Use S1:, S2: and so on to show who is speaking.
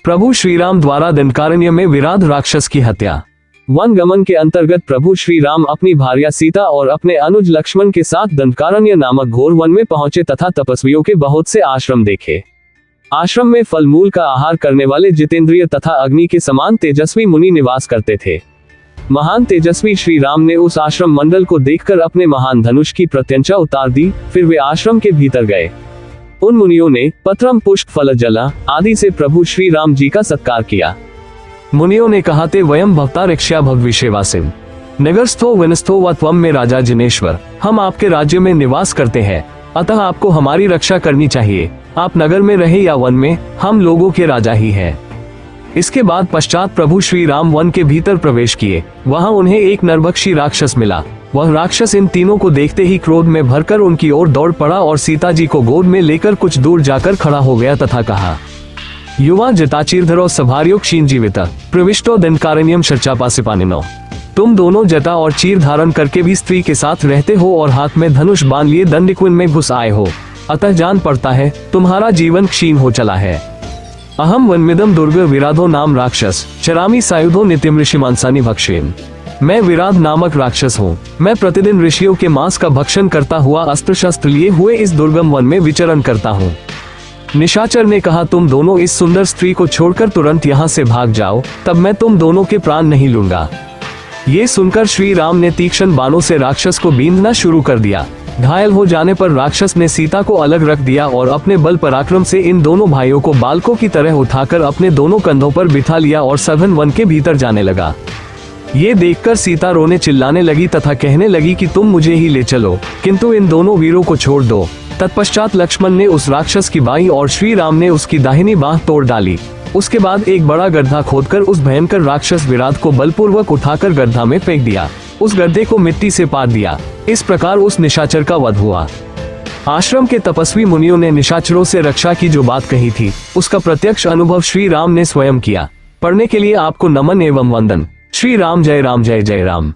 S1: प्रभु श्री राम द्वारा दंडकारण्य में विराध राक्षस की हत्या। वन गमन के अंतर्गत प्रभु श्री राम अपनी भार्या सीता और अपने अनुज लक्ष्मण के साथ दंडकारण्य नामक घोर वन में पहुंचे तथा तपस्वियों के बहुत से आश्रम देखे। आश्रम में फल मूल का आहार करने वाले जितेंद्रिय तथा अग्नि के समान तेजस्वी मुनि निवास करते थे। महान तेजस्वी श्री राम ने उस आश्रम मंडल को देखकर अपने महान धनुष की प्रत्यंचा उतार दी। फिर वे आश्रम के भीतर गए। उन मुनियों ने पत्रम पुष्प फल जला आदि से प्रभु श्री राम जी का सत्कार किया। मुनियों ने कहा, ते वयम भक्ता रक्षा भविष्यवासिन नगरस्थो वनस्थो व त्वम में राजा जिनेश्वर। हम आपके राज्य में निवास करते हैं, अतः आपको हमारी रक्षा करनी चाहिए। आप नगर में रहे या वन में, हम लोगों के राजा ही हैं। इसके बाद पश्चात प्रभु श्री राम वन के भीतर प्रवेश किए। वहां उन्हें एक नरभक्षी राक्षस मिला। वह राक्षस इन तीनों को देखते ही क्रोध में भरकर उनकी ओर दौड़ पड़ा और सीता जी को गोद में लेकर कुछ दूर जाकर खड़ा हो गया तथा कहा, युवा जटाचीरधरो सभार्यो क्षीण जीविता प्रविष्टो दंडकारण्यम शर्चापासिपानिनो। तुम दोनों जटा और चीर धारण करके भी स्त्री के साथ रहते हो और हाथ में धनुष बांध लिए दंडकुंड में घुस आए हो, अतः जान पड़ता है तुम्हारा जीवन क्षीण हो चला है। अहम वन्मिदम दुर्ग विराधो नाम राक्षस चरामी सायुधो नित्यम ऋषि मांसानी भक्षेन। मैं विराध नामक राक्षस हूँ। मैं प्रतिदिन ऋषियों के मांस का भक्षण करता हुआ अस्त्र शस्त्र लिए हुए इस दुर्गम वन में विचरण करता हूँ। निशाचर ने कहा, तुम दोनों इस सुंदर स्त्री को छोड़कर तुरंत यहाँ से भाग जाओ, तब मैं तुम दोनों के प्राण नहीं लूंगा। ये सुनकर श्री राम ने तीक्ष्ण बाणों से राक्षस को बींधना शुरू कर दिया। घायल हो जाने पर राक्षस ने सीता को अलग रख दिया और अपने बल पराक्रम से इन दोनों भाइयों को बालकों की तरह उठाकर अपने दोनों कंधों पर बिठा लिया और सघन वन के भीतर जाने लगा। ये देखकर सीता रोने चिल्लाने लगी तथा कहने लगी कि तुम मुझे ही ले चलो, किंतु इन दोनों वीरों को छोड़ दो। तत्पश्चात लक्ष्मण ने उस राक्षस की बाईं और श्री राम ने उसकी दाहिनी बाह तोड़ डाली। उसके बाद एक बड़ा गड्ढा खोदकर उस भयंकर राक्षस विराट को बलपूर्वक उठाकर गड्ढा में फेंक दिया। उस गड्ढे को मिट्टी से पाट दिया। इस प्रकार उस निशाचर का वध हुआ। आश्रम के तपस्वी मुनियों ने निशाचरों से रक्षा की जो बात कही थी, उसका प्रत्यक्ष अनुभव श्री राम ने स्वयं किया। पढ़ने के लिए आपको नमन एवं वंदन। श्री राम जय राम जय जय राम।